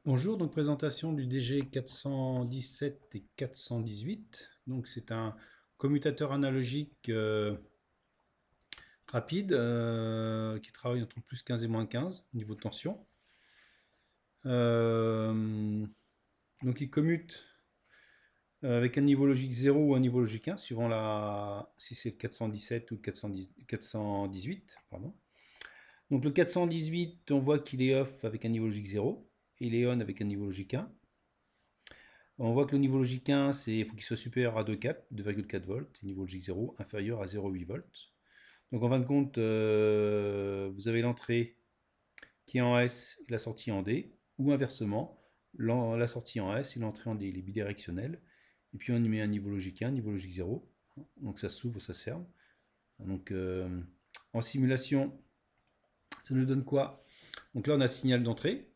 Bonjour, donc présentation du DG 417 et 418. Donc c'est un commutateur analogique rapide qui travaille entre plus 15 et moins 15 au niveau de tension. Euh, donc il commute avec un niveau logique 0 ou un niveau logique 1 suivant si c'est le 417 ou le 418. Pardon. Donc le 418, on voit qu'il est off avec un niveau logique 0 et il est on avec un niveau logique 1. On voit que le niveau logique 1, il faut qu'il soit supérieur à 2,4 volts, et niveau logique 0 inférieur à 0,8 volts. Donc en fin de compte, vous avez l'entrée qui est en S et la sortie en D, ou inversement, la sortie en S et l'entrée en D, il est bidirectionnel. Et puis on y met un niveau logique 1, niveau logique 0. Donc ça s'ouvre, ça se ferme. Donc en simulation, ça nous donne quoi? Donc là on a le signal d'entrée.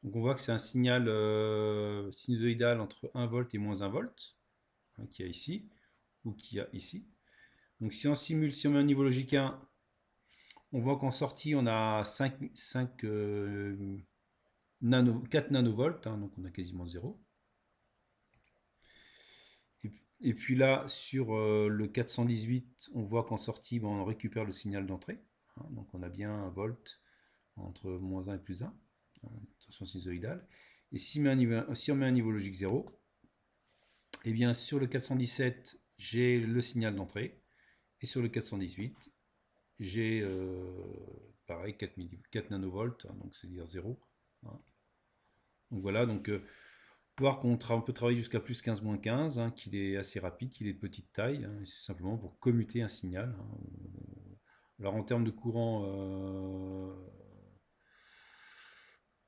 Donc on voit que c'est un signal sinusoïdal entre 1 volt et moins 1 volt, hein, qu'il y a ici, ou qu'il y a ici. Donc si on simule, si on met un niveau logique 1, on voit qu'en sortie on a 4 nanovolts, hein, donc on a quasiment 0. Et puis là, sur le 418, on voit qu'en sortie, on récupère le signal d'entrée, hein, donc on a bien 1 volt entre moins 1 et plus 1, hein, tension sinusoïdale. Et si on met un niveau logique 0, et bien sur le 417, j'ai le signal d'entrée, et sur le 418, j'ai pareil 4 nanovolts, hein, donc c'est-à-dire 0. Hein. Donc voilà, donc voir qu'on peut travailler jusqu'à plus 15 moins 15, hein, qu'il est assez rapide, qu'il est de petite taille, hein, c'est simplement pour commuter un signal. Hein. Alors en termes de courant,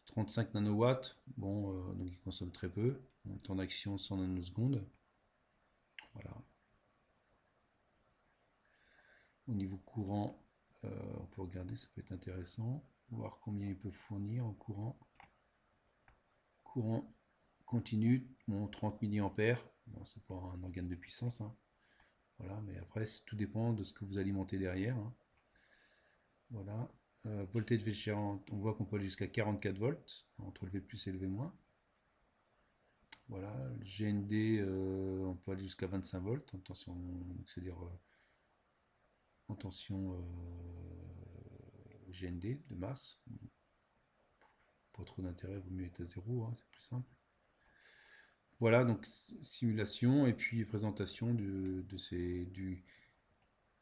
35 nanowatts, bon, donc il consomme très peu, un temps d'action 100 nanosecondes. Voilà. Au niveau courant, on peut regarder, ça peut être intéressant, voir combien il peut fournir en courant. Courant continu, bon, 30 milliampères, bon, c'est pas un organe de puissance, hein. Voilà, mais après, tout dépend de ce que vous alimentez derrière, hein. Voilà. Voltage différent, on voit qu'on peut aller jusqu'à 44 volts, entre le V plus et le V moins. Voilà, le GND, on peut aller jusqu'à 25 volts, en tension, c'est-à-dire en tension GND de masse. Pas trop d'intérêt, vaut mieux être à 0, hein, c'est plus simple. Voilà, donc simulation et puis présentation du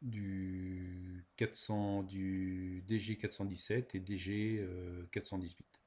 DG 417 et DG 418.